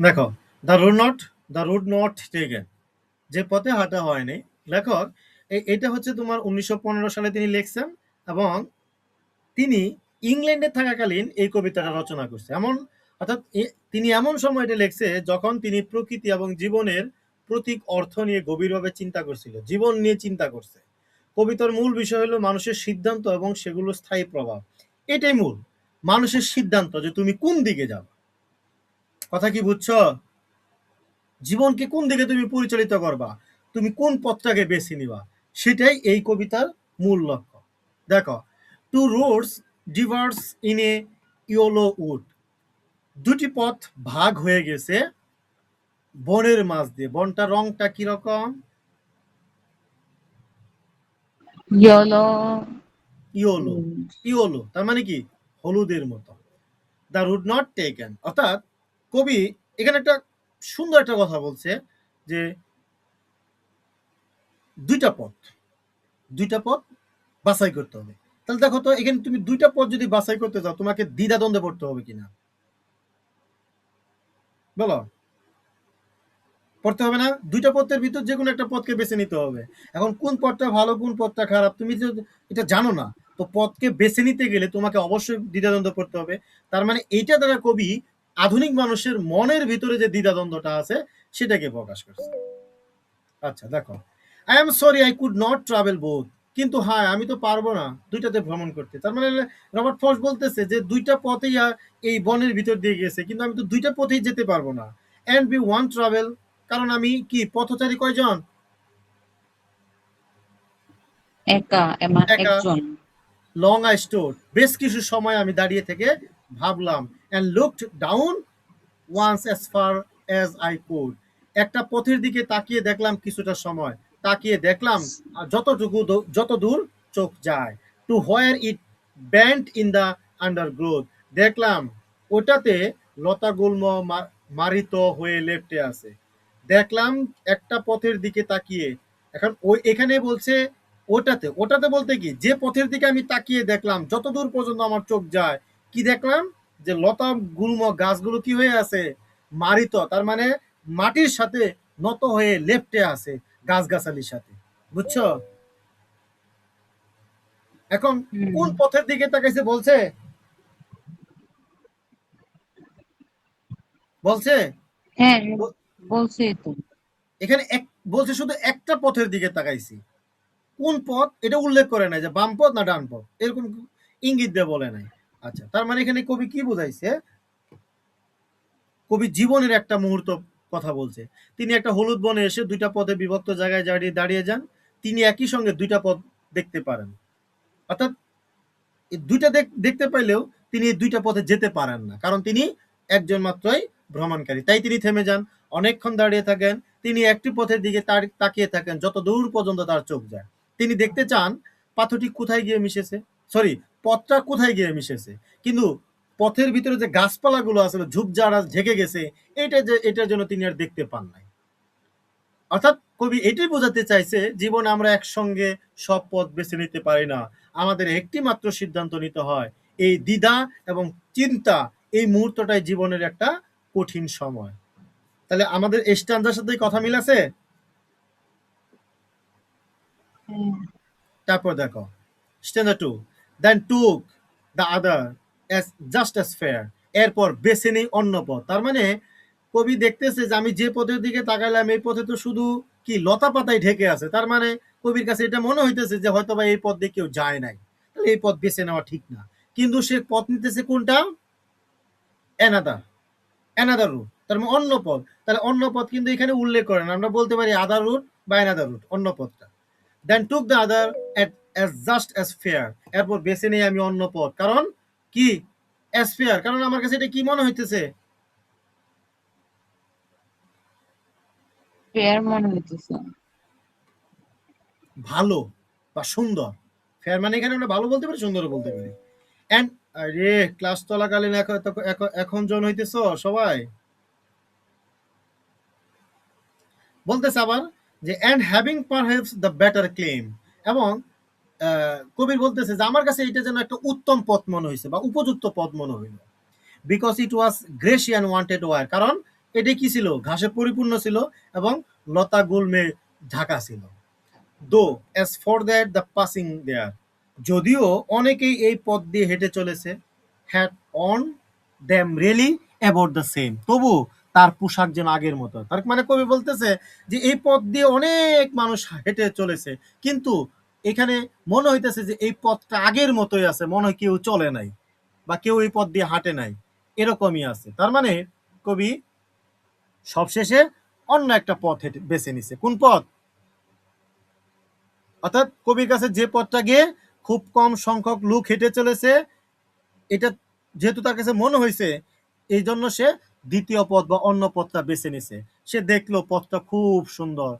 দেখো, the root not taken, যে পথে হাঁটা হয়নি। লেখক এটা হচ্ছে তোমার 1915 সালে তিনি লিখছেন, এবং তিনি ইংল্যান্ডে থাকাকালীন এই কবিতাটা রচনা করছে। অর্থাৎ তিনি এমন সময় এটা লিখছে যখন তিনি প্রকৃতি এবং জীবনের প্রতীক অর্থ নিয়ে গভীরভাবে চিন্তা করছিল, জীবন নিয়ে চিন্তা করছে। কবিতার মূল বিষয় হলো মানুষের সিদ্ধান্ত এবং সেগুলোর স্থায়ী প্রভাব। এটাই মূল, মানুষের সিদ্ধান্ত যে তুমি কোন দিকে যাবে। কথা কি বুঝছো? জীবনকে কোন দিকে তুমি পরিচালিত করবা, তুমি কোন পথটাকে বেছে নিবা, সেটাই এই কবিতার মূল লক্ষ্য। দেখো, two roads diverged in a yellow wood, দুটি পথ ভাগ হয়ে গেছে বনের মাঝ দিয়ে। বনটার রংটা কিরকম? ইয়েলো। ইয়েলো। ইয়েলো তার মানে কি? হলুদের মতো। দ্য রুড নট টেকেন, অর্থাৎ কবি এখানে একটা সুন্দর একটা কথা বলছে যে দুইটা পথ, দুইটা পথ বাছাই করতে হবে। তাহলে দেখো তো, এখানে তুমি দুইটা পথ যদি বাছাই করতে যাও, তোমাকে দ্বিধাদ্বন্দ্বে পড়তে হবে কিনা? বলো, পড়তে হবে না? দুইটা পথের ভিতর যে কোনো একটা পথকে বেছে নিতে হবে। এখন কোন পথটা ভালো, কোন পথটা খারাপ, তুমি তো এটা জানো না। তো পথকে বেছে নিতে গেলে তোমাকে অবশ্যই দ্বিধাদ্বন্দ্ব পড়তে হবে। তার মানে এইটা দ্বারা কবি আধুনিক মানুষের মনের ভিতরে যে দ্বিধাদ্বন্দ্বটা আছে সেটাকে প্রকাশ করছে। আচ্ছা দেখো, I am sorry I could not travel both, কিন্তু হ্যাঁ আমি তো পারবো না দুইটাতে ভ্রমণ করতে। তার মানে রবার্ট ফ্রস্ট বলতেছে যে দুইটা পথেই এই বনের ভিতর দিয়ে গেছে, কিন্তু আমি তো দুইটা পথেই যেতে পারবো না। অ্যান্ড বি ওয়ান ট্রাভেল, কারণ আমি কি পথচারী কয়জন? একা, একা। একজন। লং আই স্টোড, বেশ কিছু সময় আমি দাঁড়িয়ে থেকে ভাবলাম। And looked down once as far as I could, একটা পথের দিকে তাকিয়ে দেখলাম কিছুটা সময়, তাকিয়ে দেখলাম যত দূর চোখ যায়। To where it bent in the undergrowth, দেখলাম ওটাতে লতাগুল্ম মারিত হয়ে লেপ্টে আছে। দেখলাম একটা পথের দিকে তাকিয়ে। এখন ওই এখানে বলছে ওটাতে, ওটাতে বলতে কি, যে পথের দিকে আমি তাকিয়ে দেখলাম যত দূর পর্যন্ত আমার চোখ যায়, কি দেখলাম? যে লতা গুল্ম গাছগুলো কি হয়ে আছে? মারিত, তার মানে মাটির সাথে নত হয়ে লেপ্টে আছে, গাছগাছালির সাথে। বুঝছো? এখন হুম। কোন পথের দিকে তাকাইছে বলছে? বলছে হ্যাঁ, ব- বলছি তো। এখানে বলছে শুধু একটা পথের দিকে তাকাইছি। কোন পথ এটা উল্লেখ করে নাই, যে বাম পথ না ডান পথ, এরকম ইঙ্গিত দিয়ে বলে নাই। আচ্ছা, তার মানে এখানে কবি কি বুঝাইছে? কবি জীবনের একটা মুহূর্ত কথা বলছে। তিনি একটা হলুদ বনে এসে দুইটা পথে বিভক্ত জায়গায় দাঁড়িয়ে যান। তিনি একই সঙ্গে দুইটা পথ দেখতে পারেন। অর্থাৎ এই দুইটা দেখতে পাইলেও তিনি এই দুইটা পথে যেতে পারেন না, কারণ তিনি একজন মাত্রই ভ্রমণকারী। তাই তিনি থেমে যান, অনেকক্ষণ দাঁড়িয়ে থাকেন। তিনি একটি পথের দিকে তাকিয়ে থাকেন যত দূর পর্যন্ত তার চোখ যায়। তিনি দেখতে চান পাথরটি কোথায় গিয়ে মিশেছে, সরি, পথটা কোথায় গিয়ে মিশেছে। কিন্তু পথের ভিতরে যে গাছপালাগুলো আসলে ঝোপঝাড় ঢেকে গেছে, এটার জন্য তিনি আর দেখতে পান নাই। অর্থাৎ কবি এটাই বোঝাতে চাইছে, জীবনে আমরা একসঙ্গে সব পথ বেছে নিতে পারি না, আমাদের একটি মাত্র সিদ্ধান্ত নিতে হয়। এই দ্বিধা এবং চিন্তা, এই মুহূর্তটাই জীবনের একটা কঠিন সময়। তাহলে আমাদের স্ট্যান্ডার সাথে কথা মিল আছে। হ্যাঁ। তারপর দেখো স্ট্যান্ডার টু, then took the other as just as fair, এরপর বেছে নেই অন্য পথ। তার মানে কবি দেখতেছে যে আমি যে পথের দিকে তাকাইলাম এই পথে তো শুধু কি লতা পাতায় ঢেকে আছে। তার মানে কবির কাছে এটা মনে হইতেছে যে হয়তো বা এই পথ দিয়ে কেউ যায় নাই, তাহলে এই পথ বেছে নেওয়া ঠিক না। কিন্তু সে পথ নিতেছে কোনটা? অ্যানাদার, অ্যানাদার রুট, তার মানে অন্য পথ। তাহলে অন্য পথ কিন্তু এখানে উল্লেখ করেন, আমরা বলতে পারি আদার রুট বা অ্যানাদার রুট, অন্য পথটা। Then took the other as just as fair, এরপর বেছে নেই আমি অন্য পথ, কারণ কি? অ্যাজ ফেয়ার, কারণ আমার কাছে এটা কি মনে হইতেছে? ফেয়ার মনে হইতেছে। ভালো বা সুন্দর। ফেয়ার মানে এখানে আমরা ভালো বলতে পারি, সুন্দরও বলতে পারি। অ্যান্ড আরে ক্লাস চলাকালীন এখন জন হইতেছ সবাই, বলতেছে আবার যে and having perhaps the better claim, এবং কবির বলতেছে যে আমার কাছে এটা যেন একটা উত্তম পথ মনে হয়েছে বা উপযুক্ত পথ মনে হইল। Because it was grassy and wanted wear, কারণ এটি কি ছিল? ঘাসে পরিপূর্ণ ছিল এবং লতা গুল্মে ঢাকা ছিল। Though as for that the passing there, যদিও অনেকেই এই পথ দিয়ে হেঁটে চলেছে, had on them really about the same, তবু তার পোশাক যেন আগের মতো। তার মানে কবি বলতেছে যে এই পথ দিয়ে অনেক মানুষ হেঁটে চলেছে, কিন্তু এখানে মনে হইতেছে যে এই পথটা আগের মতোই আছে, মনে হয় কেউ চলে নাই বা কেউ এই পথ দিয়ে হাঁটে নাই, এরকমই আছে। তার মানে কবি সবশেষে অন্য একটা পথ হেঁটে বেছে নিছে। কোন পথ? অর্থাৎ কবির কাছে যে পথটা গিয়ে খুব কম সংখ্যক লোক হেঁটে চলেছে, এটা যেহেতু তার কাছে মনে হয়েছে, এই জন্য সে দ্বিতীয় পথ বা অন্য পথটা বেছে নিছে। সে দেখলো পথটা খুব সুন্দর,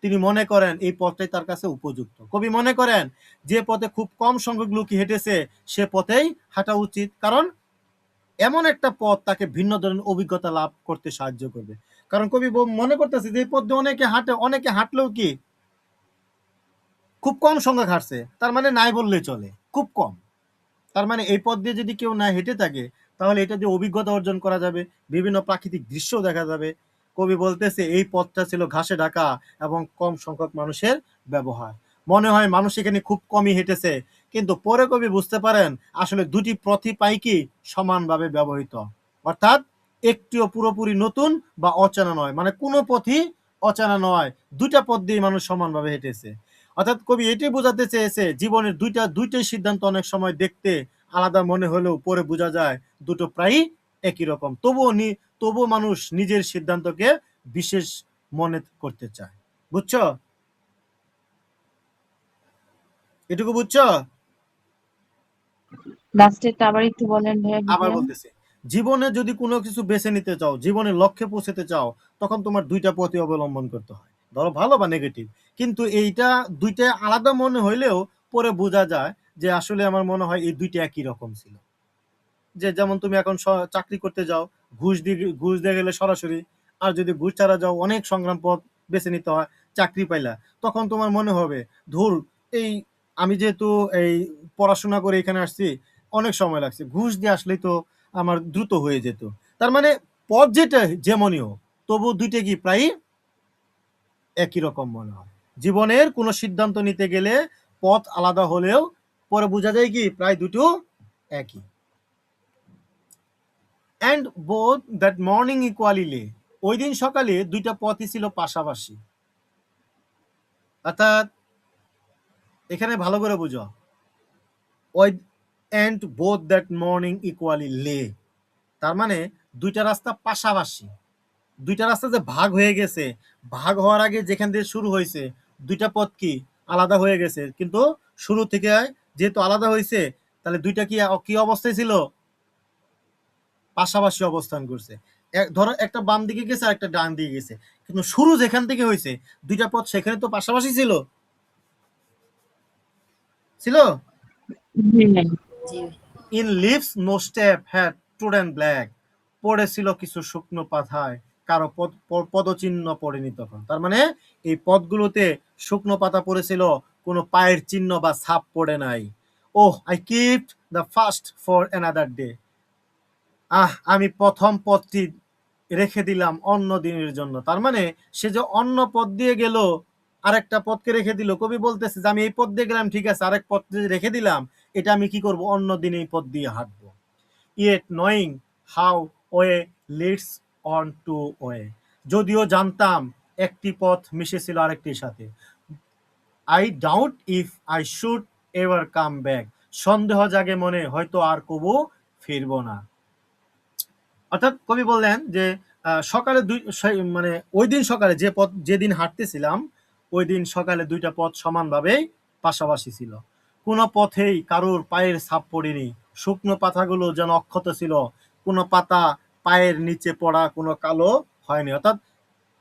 তিনি মনে করেন এই পথটাই তার কাছে উপযুক্ত। কবি মনে করেন যে পথে খুব কম সংখ্যক লোক হেঁটেছে সে পথেই হাঁটা উচিত, কারণ এমন একটা পথ তাকে ভিন্ন ধরনের অভিজ্ঞতা লাভ করতে সাহায্য করবে। কারণ কবি মনে করতেছে যে এই পথ দিয়ে অনেকে হাঁটে, অনেকে হাঁটলেও কি খুব কম সংখ্যক হাঁটছে, তার মানে নাই বললেই চলে, খুব কম। তার মানে এই পথ দিয়ে যদি কেউ না হেঁটে থাকে তাহলে এটা দিয়ে অভিজ্ঞতা অর্জন করা যাবে, বিভিন্ন প্রাকৃতিক দৃশ্য দেখা যাবে। কবি বলতেছে এই পথটা ছিল ঘাসে ঢাকা এবং কম সংখ্যক মানুষের ব্যবহার। মনে হয় মানুষ এখানে খুব কমই হেঁটেছে, কিন্তু পরে কবি বুঝতে পারেন আসলে দুটি পথই পাইকি সমানভাবে ব্যবহৃত, অর্থাৎ একটিও পুরোপুরি নতুন বা অচেনা নয়, মানে কোনো পথই অচেনা নয়, দুইটা পথ দিয়ে মানুষ সমানভাবে হেঁটেছে। অর্থাৎ কবি এটাই বোঝাতে চেয়েছে জীবনের দুইটাই সিদ্ধান্ত অনেক সময় দেখতে আলাদা মনে হলেও পরে বোঝা যায় দুটো প্রায়ই একই রকম, তবুও মানুষ নিজের সিদ্ধান্তকে বিশেষ মনে করতে চায়। বুঝছো? এটুকু বুঝছো? লাস্টেরটা আবার একটু বলেন ভাইয়া, আবার বুঝলাম। বলতেছি, জীবনে যদি কোনো কিছু বেছে নিতে চাও, জীবনের লক্ষ্যে পৌঁছাতে চাও, তখন তোমার দুইটা পথই অবলম্বন করতে হয়, ধরো ভালো বা নেগেটিভ। কিন্তু এইটা দুইটা আলাদা মনে হইলেও পরে বোঝা যায় যে আসলে আমার মনে হয় এই দুইটা একই রকম ছিল। যে যেমন তুমি এখন চাকরি করতে যাও, ঘুষ দিয়ে গেলে সরাসরি, আর যদি ঘুষ ছাড়া যাও অনেক সংগ্রাম পথ বেছে নিতে হয়, চাকরি পাইলা, তখন তোমার মনে হবে ধুর, এই আমি যেহেতু এই পড়াশোনা করে এখানে আসছি, অনেক সময় লাগছে, ঘুষ দিয়ে আসলেই তো আমার দ্রুত হয়ে যেত। তার মানে পথ যেটা যেমনই হোক, তবু দুইটা কি প্রায় একই রকম মনে হয়। জীবনের কোনো সিদ্ধান্ত নিতে গেলে পথ আলাদা হলেও পরে বোঝা যায় কি প্রায় দুটো একই। And both that morning equally লে, ওই দিন সকালে দুইটা পথই ছিল পাশাপাশি। অর্থাৎ এখানে ভালো করে বুঝো, ওই and both that morning equally লে, তার মানে দুইটা রাস্তা পাশাপাশি। দুইটা রাস্তা যে ভাগ হয়ে গেছে, ভাগ হওয়ার আগে যেখান দিয়ে শুরু হয়েছে দুইটা পথ কি আলাদা হয়ে গেছে, কিন্তু শুরু থেকে যেহেতু আলাদা হয়েছে তাহলে দুইটা কি কি অবস্থায় ছিল? পাশাপাশি অবস্থান করছে। ধরো একটা বাম দিকে গেছে আর একটা ডান দিকে গেছে, কিন্তু শুরু যেখান থেকে হয়েছে দুইটা পথ সেখানে তো পাশাপাশি ছিল, ছিল। হ্যাঁ। জি। In leaves no step had trodden black, পড়েছিল কিছু শুকনো পাতায়, কারো পদচিহ্ন পড়েনি তখন। তার মানে এই পথগুলোতে শুকনো পাতা পড়েছিল, কোনো পায়ের চিহ্ন বা ছাপ পড়ে নাই। Oh I keep the first for another day, আমি প্রথম পথটি রেখে দিলাম অন্য দিনের জন্য। তার মানে সে যে অন্য পথ দিয়ে গেল, আরেকটা পথকে রেখে দিল, কবি বলতেছে যে আমি এই পথ দিয়ে গেলাম ঠিক আছে, আরেক পথ যে রেখে দিলাম এটা আমি কি করব, অন্য দিন এই পথ দিয়ে হাঁটবো। Yet knowing how way leads on to way, যদিও জানতাম একটি পথ মিশেছিল আরেকটির সাথে। I doubt if I should ever come back, সন্দেহ জাগে মনে হয়তো আর কবু ফিরবো না। অর্থাৎ কবি বললেন যে সকালে মানে ওই দিন সকালে যে পথ যেদিন হাঁটতেছিলাম ওই দিন সকালে দুইটা পথ সমানভাবেই পাশাপাশি ছিল, কোনো পথেই কারোর পায়ের ছাপ পড়েনি, শুকনো পাতাগুলো যেন অক্ষত ছিল, কোনো পাতা পায়ের নিচে পড়া কোনো কালো হয়নি। অর্থাৎ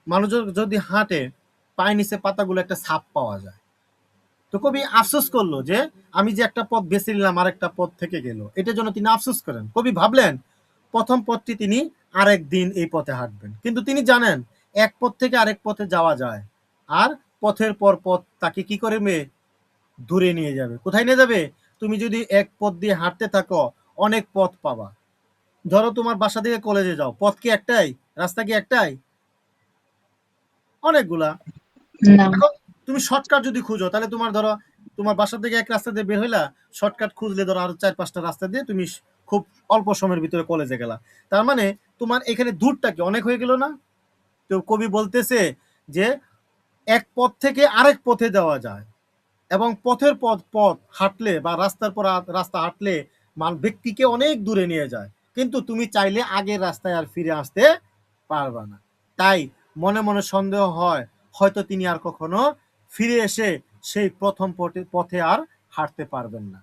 মানুষ যদি হাঁটে পায়ের নিচে পাতাগুলো একটা ছাপ পাওয়া যায়। তো কবি আফসোস করলো যে আমি যে একটা পথ বেছে নিলাম আরেকটা পথ থেকে গেল, এটার জন্য তিনি আফসোস করেন। কবি ভাবলেন প্রথম পথটি তিনি আরেক দিন এই পথে হাঁটবেন, কিন্তু তিনি জানেন এক পথ থেকে আরেক পথে যাওয়া যায়, আর পথের পর পথ তাকে কি করবে, দূরে নিয়ে যাবে। কোথায় নিয়ে যাবে? তুমি যদি এক পথ দিয়ে হাঁটতে থাকো অনেক পথ পাবা। ধরো তোমার বাসা থেকে কলেজে যাও, পথ কি একটাই? রাস্তা কি একটাই? অনেকগুলা। না। এখন তুমি শর্টকাট যদি খুঁজো তাহলে তোমার ধরো তোমার বাসা থেকে এক রাস্তা দিয়ে বের হইলা, শর্টকাট খুঁজলে ধরো আরো ৪-৫টা রাস্তা দিয়ে তুমি খুব অল্প সময়ের ভিতরে কলেজে গেলা। তার মানে তোমার এখানে দূরটা কি অনেক হয়ে গেল না? তো কবি বলতেছে যে এক পথ থেকে আরেক পথে যাওয়া যায় এবং পথের পথ পথ হাঁটলে বা রাস্তার পর রাস্তা হাঁটলে ব্যক্তিকে অনেক দূরে নিয়ে যায়, কিন্তু তুমি চাইলে আগের রাস্তায় আর ফিরে আসতে পারবা না। তাই মনে মনে সন্দেহ হয় হয়তো তিনি আর কখনো ফিরে এসে সেই প্রথম পথে আর হাঁটতে পারবেন না।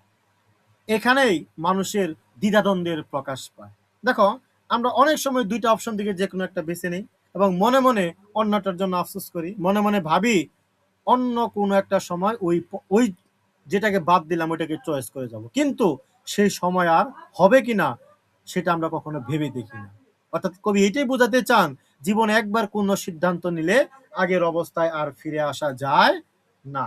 এখানেই মানুষের দ্বিধাদ্বন্দ্বের প্রকাশ পায়। দেখো, আমরা অনেক সময় দুইটা অপশন থেকে যে কোনো একটা বেছে নিই এবং মনে মনে অন্যটার জন্য আফসোস করি, মনে মনে ভাবি অন্য কোনো একটা সময় ওই যেটাকে বাদ দিলাম ওইটাকে চয়েস করে যাব, কিন্তু সেই সময় আর হবে কিনা সেটা আমরা কখনো ভেবে দেখি না। অর্থাৎ কবি এটাই বোঝাতে চান, জীবনে একবার কোনো সিদ্ধান্ত নিলে আগের অবস্থায় আর ফিরে আসা যায় না।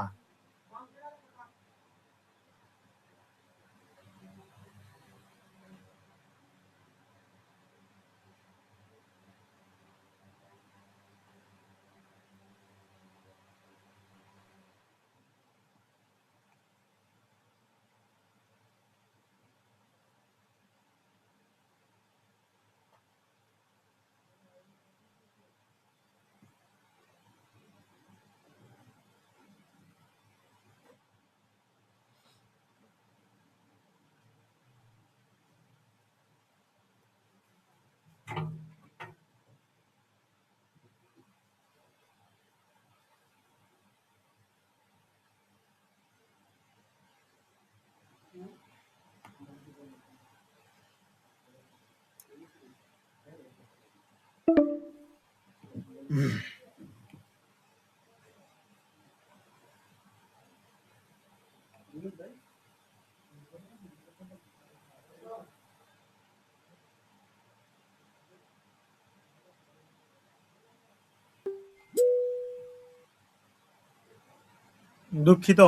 দুঃখিত,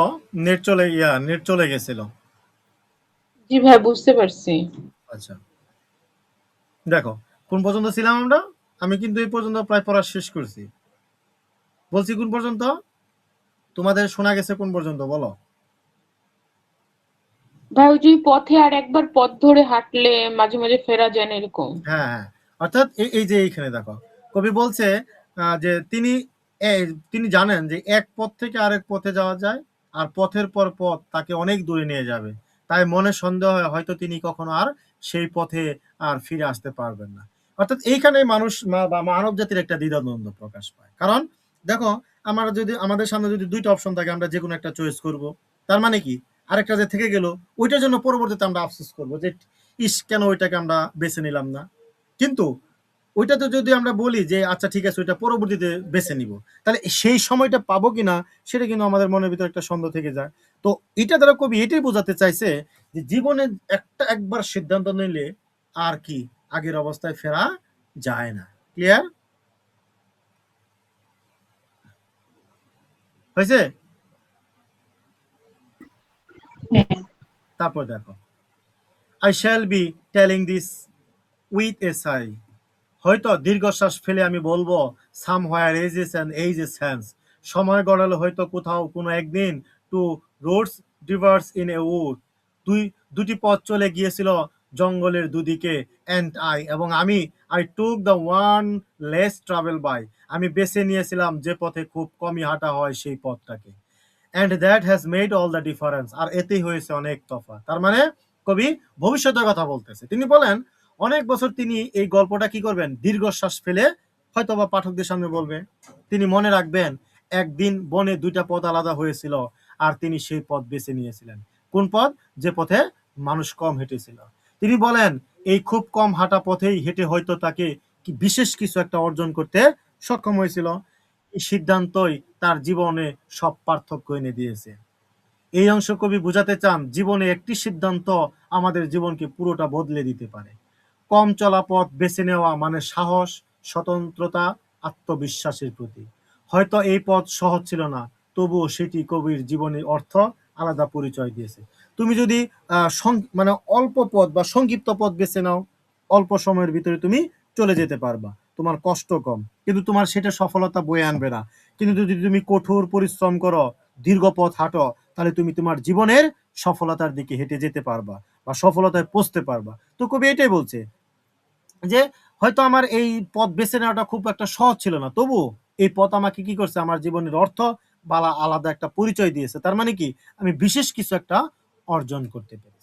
নেট চলে গেছিল। জি ভাই, বুঝতে পারছি। আচ্ছা, দেখো কোন পর্যন্ত ছিলাম আমরা। আমি কিন্তু এই পর্যন্ত প্রায় পড়া শেষ করছি। বলছি কোন পর্যন্ত? তোমাদের শোনা গেছে কোন পর্যন্ত বলো? ভাই ওই যে পথে আর একবার পথ ধরে হাঁটলে মাঝে মাঝে ফেরা যায় না, এরকম। হ্যাঁ, হ্যাঁ। অর্থাৎ এই যে এইখানে দেখো, কবি বলছে যে তিনি জানেন যে এক পথ থেকে আরেক পথে যাওয়া যায় আর পথের পর পথ তাকে অনেক দূরে নিয়ে যাবে। তাই মনে সন্দেহ হয় হয়তো তিনি কখনো আর সেই পথে আর ফিরে আসতে পারবেন না। অর্থাৎ এইখানে মানুষ বা মানব জাতির একটা দ্বিধাদ্বন্দ্ব প্রকাশ পায়। কারণ দেখো, আমরা যদি আমাদের সামনে যদি দুইটা অপশন থাকে আমরা যে কোনো একটা চয়েস করব। তার মানে কি আরেকটা যে থেকে গেল ওইটার জন্য পরবর্তীতে আমরা আফসোস করব যে ইস কেন ওইটাকে আমরা বেছে নিলাম না। কিন্তু ওইটাতে যদি আমরা বলি যে আচ্ছা ঠিক আছে ওইটা পরবর্তীতে বেছে নিব, তাহলে সেই সময়টা পাবো কিনা সেটা কিন্তু আমাদের মনের ভিতরে একটা সন্দেহ থেকে যায়। তো এটা দ্বারা কবি এটাই বোঝাতে চাইছে যে জীবনে একবার সিদ্ধান্ত নিলে আর কি আগের অবস্থায় ফেরা যায় না। ক্লিয়ার হয়েছে? হ্যাঁ। তারপর দেখো, I shall be telling this with a sigh, হয়তো দীর্ঘশ্বাস ফেলে আমি বলবো somewhere ages and ages hence, সময় গড়ালে হয়তো কোথাও কোনো একদিন two roads diverged in a wood, দুই দুটি পথ চলে গিয়েছিল জঙ্গলের দুদিকে, অ্যান্ড আই এবং আমি, I took the one less travel by, আমি বেছে নিয়েছিলাম যে পথে খুব কমই হাঁটা হয় সেই পথটাকে, and that has made all the difference, আর এতেই হয়েছে অনেক তফাৎ। তার মানে কবি ভবিষ্যতের কথা বলতেছে। তিনি বলেন অনেক বছর তিনি এই গল্পটা কি করবেন দীর্ঘশ্বাস ফেলে হয়তো বা পাঠকদের সামনে বলবে। তিনি মনে রাখবেন একদিন বনে দুইটা পথ আলাদা হয়েছিল আর তিনি সেই পথ বেছে নিয়েছিলেন। কোন পথ? যে পথে মানুষ কম হেঁটেছিল। তিনি বলেন এই খুব কম হাঁটা পথেই হেঁটে হয়তো তাকে কি বিশেষ কিছু একটা অর্জন করতে সক্ষম হয়েছিল। এই সিদ্ধান্তই তার জীবনে সব পার্থক্য এনে দিয়েছে। এই অংশ কবি বোঝাতে চান জীবনে একটি সিদ্ধান্ত আমাদের জীবনকে পুরোটা বদলে দিতে পারে। কম চলা পথ বেছে নেওয়া মানে সাহস, স্বতন্ত্রতা, আত্মবিশ্বাসের প্রতি। হয়তো এই পথ সহজ ছিল না, তবুও সেটি কবির জীবনের অর্থ আলাদা পরিচয় দিয়েছে। তুমি যদি মানে অল্প পথ বা সংক্ষিপ্ত পথ বেছে নাও, অল্প সময়ের ভিতরে তুমি চলে যেতে পারবা। তোমার কষ্ট কম, কিন্তু তোমার সেটা সফলতা বয়ে আনবে না। কিন্তু যদি তুমি কঠোর পরিশ্রম করো, দীর্ঘ পথ হাঁটো, তাহলে তুমি তোমার জীবনের সফলতার দিকে হেঁটে যেতে পারবা বা সফলতায় পৌঁছতে পারবা। তো কবি এটাই বলছে যে হয়তো আমার এই পথ বেছে নেওয়াটা খুব একটা সহজ ছিল না, তবু এই পথ আমাকে কি করছে, আমার জীবনের অর্থ বা আলাদা একটা পরিচয় দিয়েছে। তার মানে কি, আমি বিশেষ কিছু একটা অর্জন করতে পেরেছি।